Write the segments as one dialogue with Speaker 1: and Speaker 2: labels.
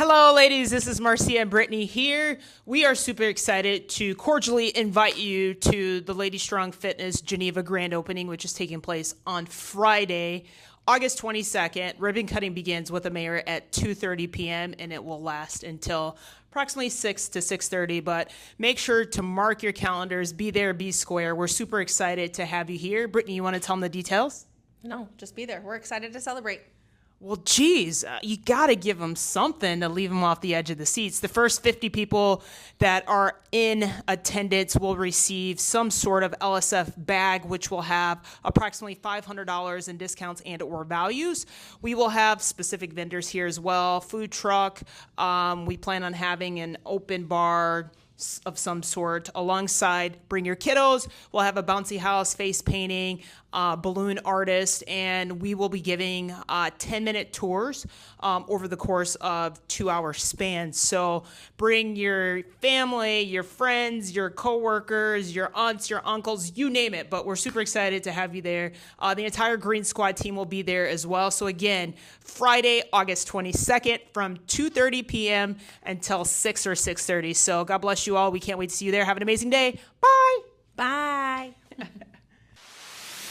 Speaker 1: Hello, ladies. This is Marcia and Brittany here. We are super excited to cordially invite you to the Lady Strong Fitness Geneva grand opening, which is taking place on Friday, August 22nd. Ribbon cutting begins with the mayor at 2:30 p.m. and it will last until approximately 6 to 6:30. But make sure to mark your calendars. Be there, be square. We're super excited to have you here. Brittany, you want to tell them the details?
Speaker 2: No, just be there. We're excited to celebrate.
Speaker 1: Well, geez, you got to give them something to leave them off the edge of the seats. The first 50 people that are in attendance will receive some sort of LSF bag, which will have approximately $500 in discounts and or values. We will have specific vendors here as well, food truck. We plan on having an open bar of some sort alongside Bring Your Kiddos. We'll have a bouncy house, face painting, balloon artist, and we will be giving 10-minute tours over the course of 2-hour spans. So bring your family, your friends, your coworkers, your aunts, your uncles, you name it. But we're super excited to have you there. The entire Green Squad team will be there as well. So again, Friday, August 22nd from 2:30 p.m. until 6 or 6:30. So God bless you all. We can't wait to see you there. Have an amazing day. Bye.
Speaker 2: Bye.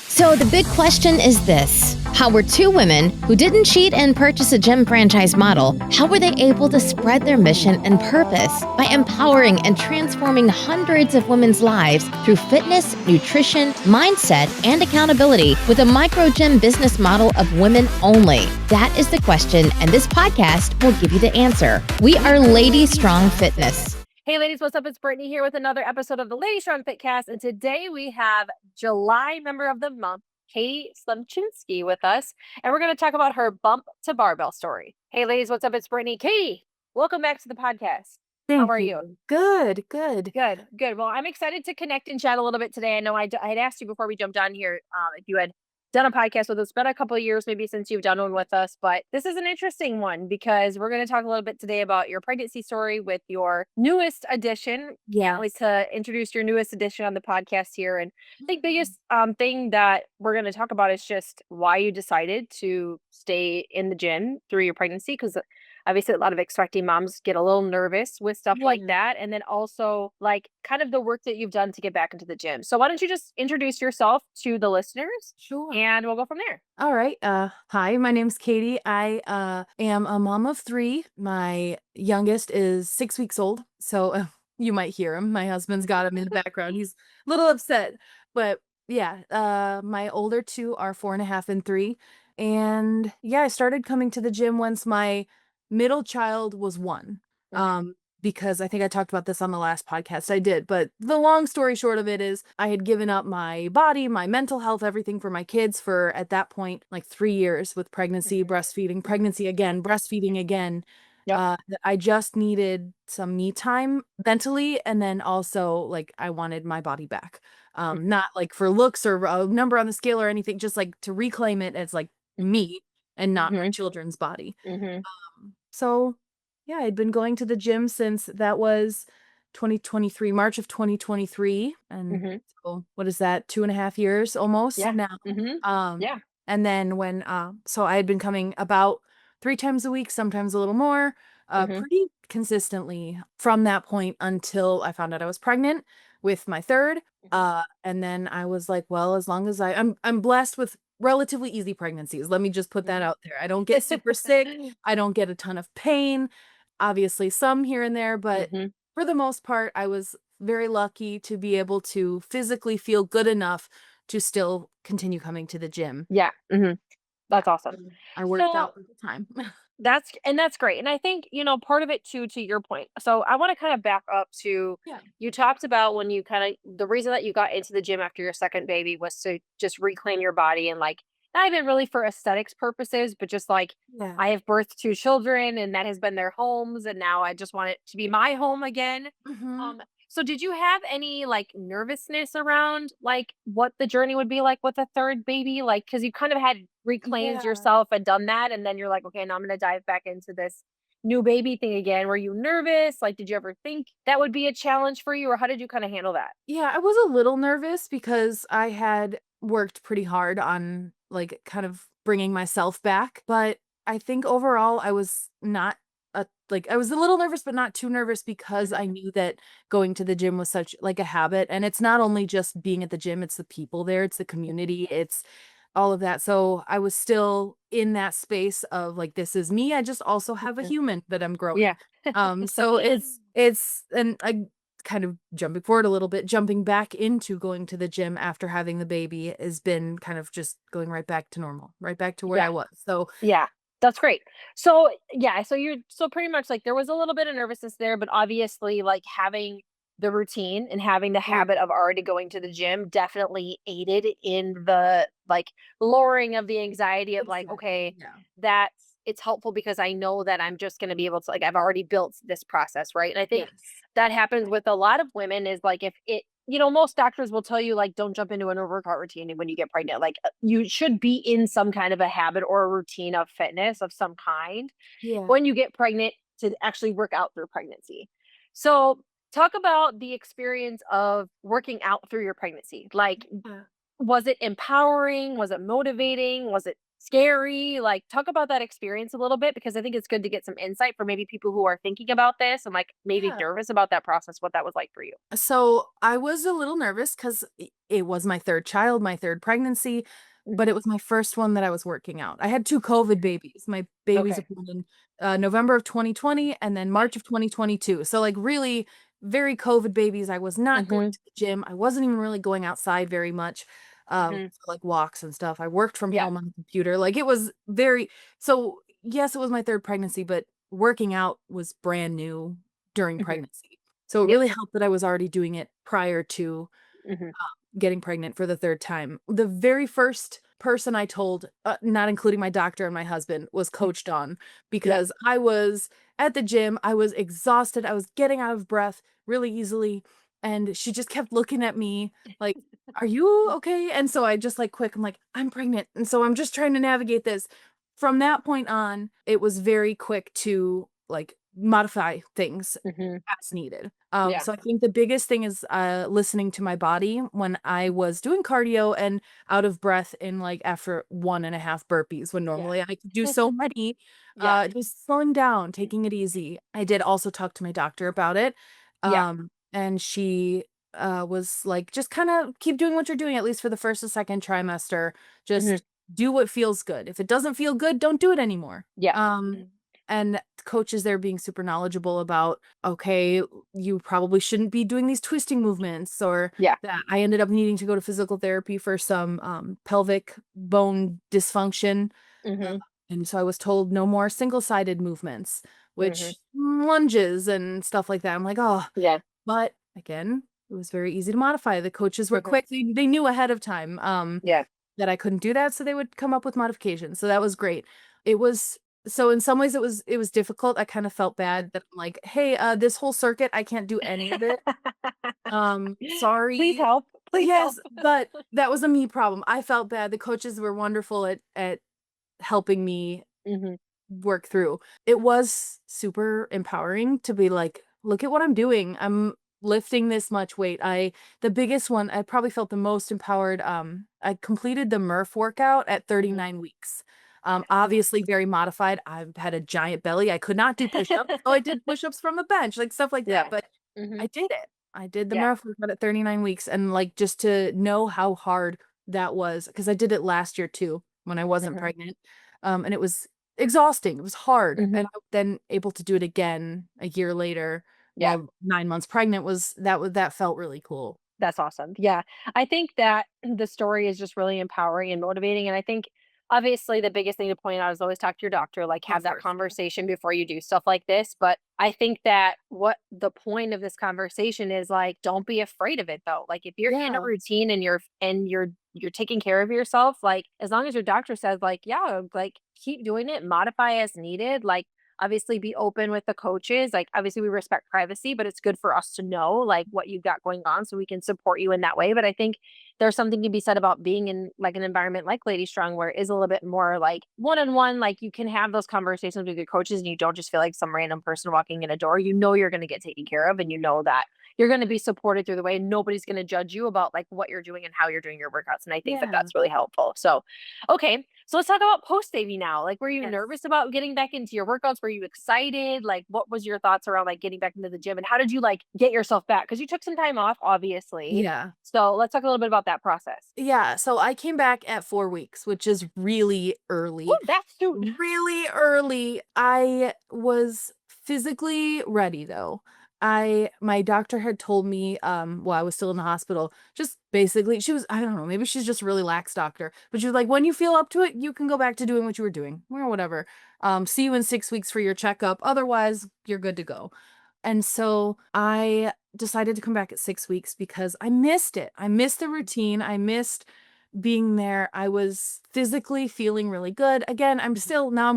Speaker 3: So the big question is this: how were two women who didn't cheat and purchase a gym franchise model, how were they able to spread their mission and purpose by empowering and transforming hundreds of women's lives through fitness, nutrition, mindset, and accountability with a micro gym business model of women only? That is the question, and this podcast will give you the answer. We are Lady Strong Fitness.
Speaker 4: Hey ladies, what's up? It's Brittany here with another episode of the Lady Strong Fitcast, and today we have July member of the month, Katie Slemchinsky, with us, and we're going to talk about her bump to barbell story. Hey ladies, what's up? It's Brittany. Katie, welcome back to the podcast. How are you?
Speaker 2: Good.
Speaker 4: Good. Well, I'm excited to connect and chat a little bit today. I know I had asked you before we jumped on here if you had done a podcast with us. It's been a couple of years maybe since you've done one with us, but this is an interesting one because we're going to talk a little bit today about your pregnancy story with your newest addition.
Speaker 2: Yeah.
Speaker 4: At least to introduce your newest addition on the podcast here. And I think biggest thing that we're going to talk about is just why you decided to stay in the gym through your pregnancy, because obviously a lot of expecting moms get a little nervous with stuff like that. And then also like kind of the work that you've done to get back into the gym. So why don't you just introduce yourself to the listeners?
Speaker 2: Sure.
Speaker 4: And we'll go from there.
Speaker 2: All right. Hi, my name's Katie. I am a mom of 3. My youngest is 6 weeks old. So you might hear him. My husband's got him in the background. He's a little upset. But yeah, my older 2 are 4.5 and 3. And yeah, I started coming to the gym once my middle child was 1. Because I think I talked about this on the last podcast. I did, but the long story short of it is I had given up my body, my mental health, everything for my kids for, at that point, like 3 years with pregnancy, breastfeeding, pregnancy again, breastfeeding again. I just needed some me time mentally, and then also like I wanted my body back. Not like for looks or a number on the scale or anything, just like to reclaim it as like me and not my children's body. So yeah, I'd been going to the gym since that was 2023, March of 2023. And so what is that? 2.5 years almost now. And then when, so I had been coming about 3 times a week, sometimes a little more, pretty consistently from that point until I found out I was pregnant with my third. And then I was like, well, as long as I'm blessed with relatively easy pregnancies. Let me just put that out there. I don't get super sick. I don't get a ton of pain. Obviously some here and there, but for the most part, I was very lucky to be able to physically feel good enough to still continue coming to the gym.
Speaker 4: Yeah. That's awesome.
Speaker 2: I worked out all the time.
Speaker 4: That's great. And I think, part of it too, to your point. So I want to kind of back up to, you talked about when you the reason that you got into the gym after your second baby was to just reclaim your body and like, not even really for aesthetics purposes, but just like, I have birthed 2 children and that has been their homes. And now I just want it to be my home again. So did you have any like nervousness around like what the journey would be like with a third baby? Like, cause you kind of had reclaimed yourself and done that. And then you're like, okay, now I'm going to dive back into this new baby thing again. Were you nervous? Like, did you ever think that would be a challenge for you, or how did you kind of handle that?
Speaker 2: Yeah, I was a little nervous because I had worked pretty hard on like kind of bringing myself back, but I think overall I was not like I was a little nervous, but not too nervous because I knew that going to the gym was such like a habit. And it's not only just being at the gym, it's the people there, it's the community, it's all of that. So I was still in that space of like, this is me. I just also have a
Speaker 4: Mhm.
Speaker 2: human that I'm growing.
Speaker 4: Yeah.
Speaker 2: So and I kind of jumping forward a little bit, jumping back into going to the gym after having the baby has been kind of just going right back to normal, right back to where I
Speaker 4: Yeah.
Speaker 2: was. So
Speaker 4: Yeah, that's great. So, yeah, so you're so pretty much like there was a little bit of nervousness there, but obviously like having the routine and having the
Speaker 2: oh
Speaker 4: habit of already going to the gym definitely aided in the like lowering of the anxiety of like,
Speaker 2: exactly.
Speaker 4: okay,
Speaker 2: Yeah.
Speaker 4: that's it's helpful because I know that I'm just going to be able to like I've already built this process, right? And I think
Speaker 2: Yes.
Speaker 4: that happens with a lot of women is like if it most doctors will tell you like don't jump into an over-workout routine when you get pregnant. Like you should be in some kind of a habit or a routine of fitness of some kind
Speaker 2: Yeah.
Speaker 4: when you get pregnant to actually work out through pregnancy. So, talk about the experience of working out through your pregnancy. Like,
Speaker 2: Yeah.
Speaker 4: was it empowering? Was it motivating? Was it scary? Like, talk about that experience a little bit because I think it's good to get some insight for maybe people who are thinking about this and like maybe
Speaker 2: Yeah.
Speaker 4: nervous about that process, what that was like for you.
Speaker 2: So I was a little nervous because it was my third child, my third pregnancy, but it
Speaker 4: Mhm.
Speaker 2: was my first one that I was working out. I had two COVID babies. My babies were
Speaker 4: Okay.
Speaker 2: born in November of 2020 and then March of 2022. So, like, really very COVID babies. I was not going
Speaker 4: Mhm.
Speaker 2: to the gym. I wasn't even really going outside very much,
Speaker 4: Mhm.
Speaker 2: for, like walks and stuff. I worked from
Speaker 4: Yeah.
Speaker 2: home on the computer. Like, it was very, so yes, it was my third pregnancy, but working out was brand new during
Speaker 4: Mhm.
Speaker 2: pregnancy. So it
Speaker 4: Yep.
Speaker 2: really helped that I was already doing it prior to
Speaker 4: Mhm.
Speaker 2: getting pregnant for the third time. The very first person I told, not including my doctor and my husband, was coached on
Speaker 4: Yeah.
Speaker 2: because I was at the gym. I was exhausted. I was getting out of breath really easily. And she just kept looking at me like, are you okay? And so I just like quick, I'm like, I'm pregnant. And so I'm just trying to navigate this. From that point on, it was very quick to like modify things
Speaker 4: Mhm.
Speaker 2: as needed.
Speaker 4: Yeah.
Speaker 2: So I think the biggest thing is listening to my body when I was doing cardio and out of breath in like after 1.5 burpees when
Speaker 4: Yeah.
Speaker 2: normally I could do so many.
Speaker 4: Yeah.
Speaker 2: Just slowing down, taking it easy. I did also talk to my doctor about it.
Speaker 4: Yeah.
Speaker 2: And she was like, just kind of keep doing what you're doing, at least for the first and second trimester.
Speaker 4: Mhm.
Speaker 2: Just do what feels good. If it doesn't feel good, don't do it anymore.
Speaker 4: Yeah.
Speaker 2: And coaches there being super knowledgeable about, okay, you probably shouldn't be doing these twisting movements, or
Speaker 4: Yeah.
Speaker 2: that I ended up needing to go to physical therapy for some pelvic bone dysfunction. Uh,
Speaker 4: Mhm.
Speaker 2: and so I was told no more single-sided movements,
Speaker 4: Mhm.
Speaker 2: which lunges and stuff like that. I'm like, oh,
Speaker 4: Yeah.
Speaker 2: but again, it was very easy to modify. The coaches were
Speaker 4: Mhm.
Speaker 2: quick. They knew ahead of time.
Speaker 4: Yeah.
Speaker 2: That I couldn't do that, so they would come up with modifications, so that was great. It was so in some ways it was difficult. I kind of felt bad that I'm like, "Hey, this whole circuit, I can't do any of it.
Speaker 4: Please
Speaker 2: Sorry."
Speaker 4: help. Please help.
Speaker 2: Yes, but that was a me problem. I felt bad. The coaches were wonderful at helping me
Speaker 4: Mhm.
Speaker 2: work through. It was super empowering to be like, look at what I'm doing. I'm lifting this much weight. The biggest one, I probably felt the most empowered. I completed the Murph workout at
Speaker 4: Mhm.
Speaker 2: 39 weeks. Obviously very modified. I've had a giant belly. I could not do push-ups. Oh, I did push-ups from the bench, like stuff like that.
Speaker 4: Yeah.
Speaker 2: But I
Speaker 4: Mhm.
Speaker 2: did it. I did the
Speaker 4: Yeah.
Speaker 2: Murph workout at 39 weeks. And like just to know how hard that was, because I did it last year too, when I wasn't
Speaker 4: Mhm.
Speaker 2: pregnant. And it was exhausting. It was hard.
Speaker 4: Mhm.
Speaker 2: And then able to do it again a year later
Speaker 4: Yeah.
Speaker 2: while 9 months pregnant that felt really cool.
Speaker 4: That's awesome. Yeah. I think that the story is just really empowering and motivating. And I think obviously the biggest thing to point out is always talk to your doctor, like have
Speaker 2: Of
Speaker 4: that
Speaker 2: course.
Speaker 4: conversation before you do stuff like this. But I think that what the point of this conversation is like, don't be afraid of it though. Like if you're in a
Speaker 2: Yeah.
Speaker 4: routine and you're taking care of yourself, like as long as your doctor says, like, yeah, like keep doing it, modify as needed, like obviously be open with the coaches. Like obviously we respect privacy, but it's good for us to know like what you've got going on so we can support you in that way. But I think there's something to be said about being in like an environment like Lady Strong where it is a little bit more like one-on-one, like you can have those conversations with your coaches and you don't just feel like some random person walking in a door. You know you're going to get taken care of, and you know that you're going to be supported through the way. Nobody's going to judge you about like what you're doing and how you're doing your workouts. And I think that
Speaker 2: Yeah.
Speaker 4: that's really helpful. So, okay. So let's talk about post baby now. Like, were you
Speaker 2: Yes.
Speaker 4: nervous about getting back into your workouts? Were you excited? Like, what was your thoughts around like getting back into the gym, and how did you like get yourself back? Because you took some time off, obviously.
Speaker 2: Yeah.
Speaker 4: So let's talk a little bit about that process.
Speaker 2: Yeah. So I came back at 4 weeks, which is really
Speaker 4: Woo,
Speaker 2: early.
Speaker 4: that's soon.
Speaker 2: Really early. I was physically ready though. My doctor had told me while I was still in the hospital, just basically she was, I don't know, maybe she's just a really lax doctor, but she was like, when you feel up to it, you can go back to doing what you were doing or whatever. See you in 6 weeks for your checkup. Otherwise, you're good to go. And so I decided to come back at 6 weeks because I missed it. I missed the routine. I missed being there. I was physically feeling really good. Again, I'm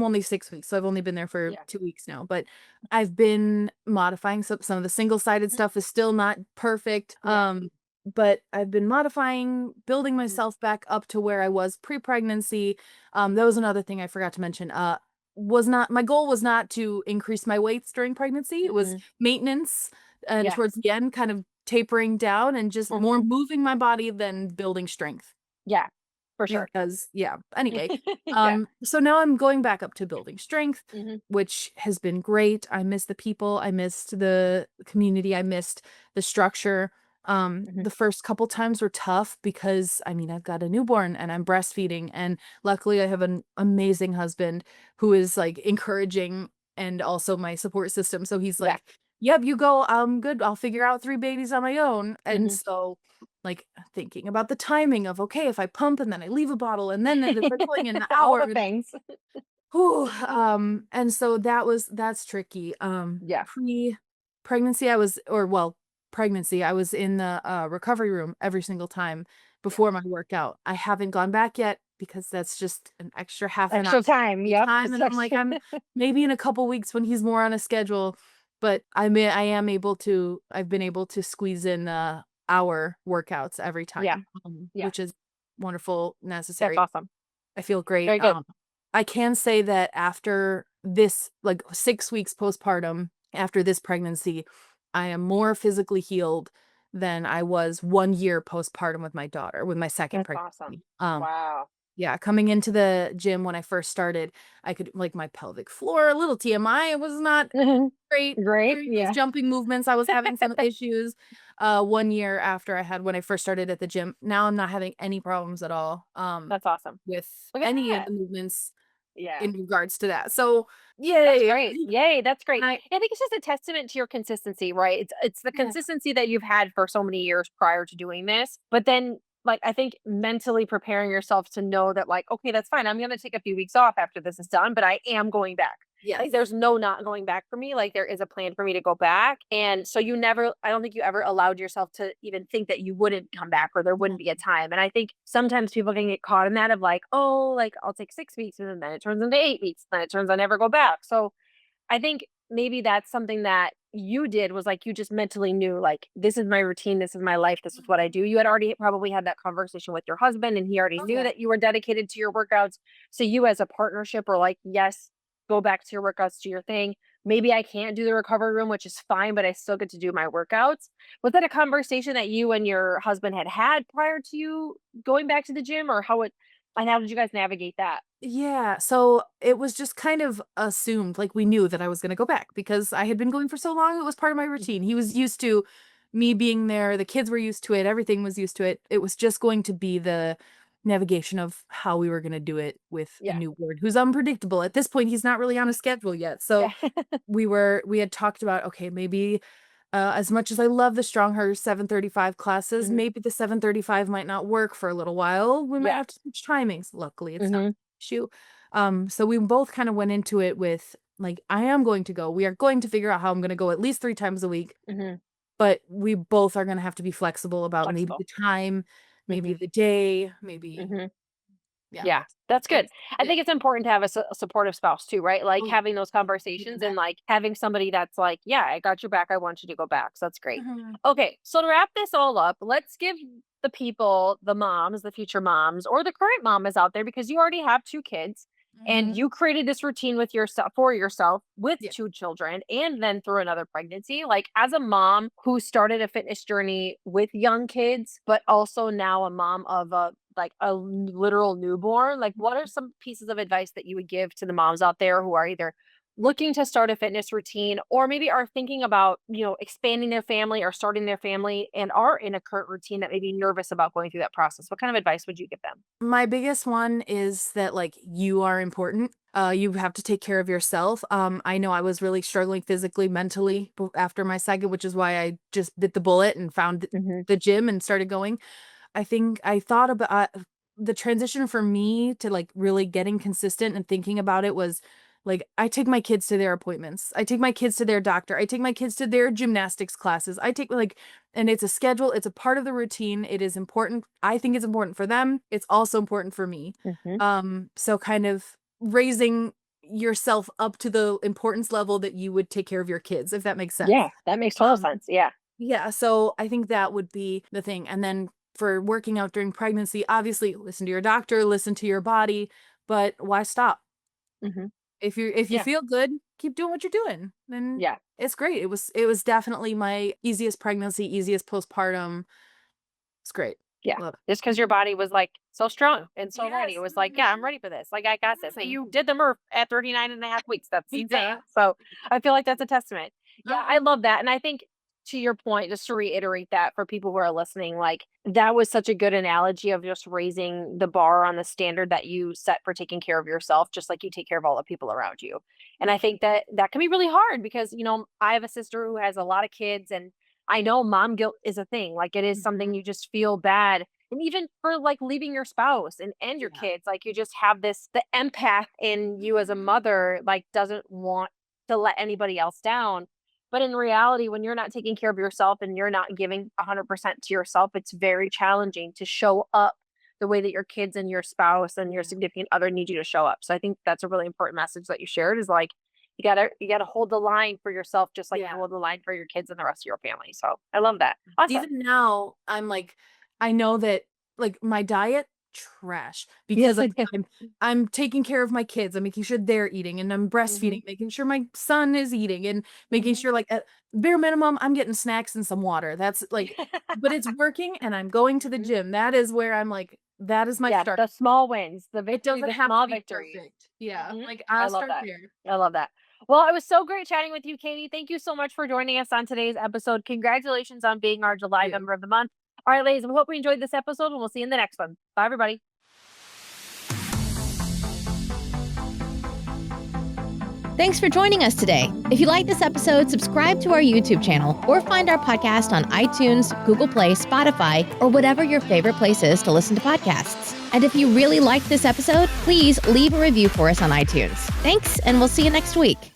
Speaker 2: only 6 weeks, so I've only been there for
Speaker 4: Yeah.
Speaker 2: 2 weeks now, but I've been modifying some of the single-sided stuff is still not perfect.
Speaker 4: Yeah.
Speaker 2: But I've been modifying, building myself back up to where I was pre-pregnancy. That was another thing I forgot to mention. My goal was not to increase my weights during pregnancy. It was maintenance, and
Speaker 4: Yeah.
Speaker 2: towards the end kind of tapering down and just more
Speaker 4: Mhm.
Speaker 2: moving my body than building strength.
Speaker 4: Yeah, for sure.
Speaker 2: Because anyway,
Speaker 4: Yeah.
Speaker 2: so now I'm going back up to building strength,
Speaker 4: Mhm.
Speaker 2: which has been great. I miss the people, I missed the community, I missed the structure.
Speaker 4: Mhm.
Speaker 2: The first couple times were tough because I've got a newborn and I'm breastfeeding, and luckily I have an amazing husband who is like encouraging and also my support system. So he's
Speaker 4: Yeah.
Speaker 2: like, "Yep, you go. I'm good. I'll figure out 3 babies on my own." And
Speaker 4: Mhm.
Speaker 2: so like thinking about the timing of, okay, if I pump and then I leave a bottle and then if we're going in an
Speaker 4: All
Speaker 2: hour,
Speaker 4: the things.
Speaker 2: whew, and so that's tricky.
Speaker 4: Yeah.
Speaker 2: Pre-pregnancy, pregnancy, I was in the recovery room every single time
Speaker 4: Yeah.
Speaker 2: before my workout. I haven't gone back yet because that's just an extra half an hour
Speaker 4: Extra time. Yep.
Speaker 2: time, and I'm like, I'm maybe in a couple weeks when he's more on a schedule, but I've been able to squeeze in hour workouts every
Speaker 4: Yeah.
Speaker 2: time,
Speaker 4: Yeah.
Speaker 2: which is wonderful,
Speaker 4: That's
Speaker 2: necessary.
Speaker 4: awesome.
Speaker 2: I feel great.
Speaker 4: Very good.
Speaker 2: I can say that after this, like 6 weeks postpartum, after this pregnancy, I am more physically healed than I was 1 year postpartum with my daughter, with my second
Speaker 4: That's awesome.
Speaker 2: pregnancy.
Speaker 4: Wow.
Speaker 2: Yeah, coming into the gym when I first started, I could like my pelvic floor, a little TMI, it was not great
Speaker 4: Great.
Speaker 2: during these
Speaker 4: Yeah.
Speaker 2: jumping movements. I was having some issues 1 year after when I first started at the gym. Now I'm not having any problems at all
Speaker 4: That's awesome.
Speaker 2: with
Speaker 4: Look at
Speaker 2: any of
Speaker 4: that.
Speaker 2: the movements
Speaker 4: Yeah.
Speaker 2: in regards to that. So,
Speaker 4: That's
Speaker 2: yay.
Speaker 4: great. Yay, that's great.
Speaker 2: And
Speaker 4: I think it's just a testament to your consistency, right? It's the
Speaker 2: yeah,
Speaker 4: consistency that you've had for so many years prior to doing this. But then like I think mentally preparing yourself to know that like, okay, that's fine. I'm gonna take a few weeks off after this is done, but I am going back.
Speaker 2: yes.
Speaker 4: Like there's no not going back for me. Like there is a plan for me to go back. And so I don't think you ever allowed yourself to even think that you wouldn't come back or there wouldn't be a time. And I think sometimes people can get caught in that of like, oh, like I'll take 6 weeks and then it turns into 8 weeks. Then it turns I never go back. So I think maybe that's something that you did was like you just mentally knew like this is my routine, this is my life, this is what I do. You had already probably had that conversation with your husband and he already
Speaker 2: Oh,
Speaker 4: knew
Speaker 2: yeah.
Speaker 4: that you were dedicated to your workouts. So you as a partnership were like, yes, go back to your workouts, do your thing. Maybe I can't do the recovery room, which is fine, but I still get to do my workouts. Was that a conversation that you and your husband had prior to you going back to the gym, or how did you guys navigate that?
Speaker 2: Yeah, so it was just kind of assumed, like we knew that I was gonna go back because I had been going for so long, it was part of my routine. He was used to me being there, the kids were used to it, everything was used to it. It was just going to be the navigation of how we were gonna do it with a
Speaker 4: Yeah.
Speaker 2: newborn who's unpredictable. At this point, he's not really on a schedule yet. So
Speaker 4: Yeah.
Speaker 2: we had talked about, okay, maybe as much as I love the Strong Her 7:35 classes,
Speaker 4: Mhm.
Speaker 2: maybe the 7:35 might not work for a little while. We might
Speaker 4: Yeah.
Speaker 2: have to switch timings. Luckily, it's not an
Speaker 4: Mhm.
Speaker 2: issue. So we both kind of went into it with like, I am going to go. We are going to figure out how I'm going to go at least 3 times a week,
Speaker 4: Mhm.
Speaker 2: but we both are going to have to be flexible about maybe
Speaker 4: Flexible.
Speaker 2: the time, maybe
Speaker 4: Mhm.
Speaker 2: the day, maybe,
Speaker 4: Mhm.
Speaker 2: yeah.
Speaker 4: Yeah, that's good.
Speaker 2: It's,
Speaker 4: I
Speaker 2: yeah.
Speaker 4: think it's important to have a supportive spouse too, right? Like
Speaker 2: Oh,
Speaker 4: having those
Speaker 2: even
Speaker 4: conversations and
Speaker 2: that.
Speaker 4: like having somebody that's like, yeah, I got your back. I want you to go back. So that's great.
Speaker 2: Mhm.
Speaker 4: Okay, so to wrap this all up, let's give the people, the moms, the future moms, or the current mom is out there because you already have 2 kids and you created this routine with yourself for yourself with 2 children and then through another pregnancy. Like as a mom who started a fitness journey with young kids, but also now a mom of a literal newborn, like what are some pieces of advice that you would give to the moms out there who are either looking to start a fitness routine or maybe are thinking about, expanding their family or starting their family and are in a current routine that may be nervous about going through that process? What kind of advice would you give them?
Speaker 2: My biggest one is that like you are important. You have to take care of yourself. I know I was really struggling physically, mentally after my second, which is why I just bit the bullet and found the gym and started going. I think I thought about the transition for me to like really getting consistent and thinking about it was like, I take my kids to their appointments. I take my kids to their doctor. I take my kids to their gymnastics classes. I take like, and it's a schedule. It's a part of the routine. It is important. I think it's important for them. It's also important for me. So kind of raising yourself up to the importance level that you would take care of your kids, if that makes sense.
Speaker 4: Yeah, that makes total sense. Yeah.
Speaker 2: Yeah, so I think that would be the thing. And then for working out during pregnancy, obviously listen to your doctor, listen to your body, but why stop?
Speaker 4: hmm
Speaker 2: If you
Speaker 4: Yeah.
Speaker 2: feel good, keep doing what you're doing. Then
Speaker 4: Yeah.
Speaker 2: it's great. It was definitely my easiest pregnancy, easiest postpartum. It's great.
Speaker 4: Yeah.
Speaker 2: Love it.
Speaker 4: Just because your body was like so strong and so ready.
Speaker 2: Yes.
Speaker 4: It was like, yeah, I'm ready for this. Like, I got this. And you did the Murph at 39.5 weeks. That's insane.
Speaker 2: Yeah.
Speaker 4: So I feel like that's a testament. Yeah, I
Speaker 2: Uh-huh.
Speaker 4: love that. And I think to your point, just to reiterate that for people who are listening, like that was such a good analogy of just raising the bar on the standard that you set for taking care of yourself, just like you take care of all the people around you. And I think that that can be really hard because, I have a sister who has a lot of kids and I know mom guilt is a thing. Like it is something you just feel bad. And even for like leaving your spouse and your
Speaker 2: Yeah.
Speaker 4: kids, like you just have the empath in you as a mother, like doesn't want to let anybody else down. But in reality, when you're not taking care of yourself and you're not giving 100% to yourself, it's very challenging to show up the way that your kids and your spouse and your significant other need you to show up. So I think that's a really important message that you shared is like you gotta hold the line for yourself just like you
Speaker 2: Yeah.
Speaker 4: hold the line for your kids and the rest of your family. So I love that. Awesome.
Speaker 2: Even now, I'm like, I know that like my diet trash because I'm taking care of my kids. I'm making sure they're eating and I'm breastfeeding, making sure my son is eating and making sure like at bare minimum I'm getting snacks and some water. That's like, but it's working and I'm going to the gym. That is where I'm like, that is my
Speaker 4: Yeah,
Speaker 2: start.
Speaker 4: the small wins, the
Speaker 2: It
Speaker 4: victory,
Speaker 2: doesn't
Speaker 4: the
Speaker 2: have to
Speaker 4: small
Speaker 2: be
Speaker 4: victories.
Speaker 2: perfect. Yeah,
Speaker 4: Mhm.
Speaker 2: like
Speaker 4: I
Speaker 2: I'll
Speaker 4: love
Speaker 2: start
Speaker 4: that.
Speaker 2: there.
Speaker 4: I love that. Well, it was so great chatting with you, Katie. Thank you so much for joining us on today's episode. Congratulations on being our July
Speaker 2: Yeah.
Speaker 4: member of the month. All right, ladies, we hope we enjoyed this episode and we'll see you in the next one. Bye, everybody.
Speaker 3: Thanks for joining us today. If you like this episode, subscribe to our YouTube channel or find our podcast on iTunes, Google Play, Spotify, or whatever your favorite place is to listen to podcasts. And if you really liked this episode, please leave a review for us on iTunes. Thanks, and we'll see you next week.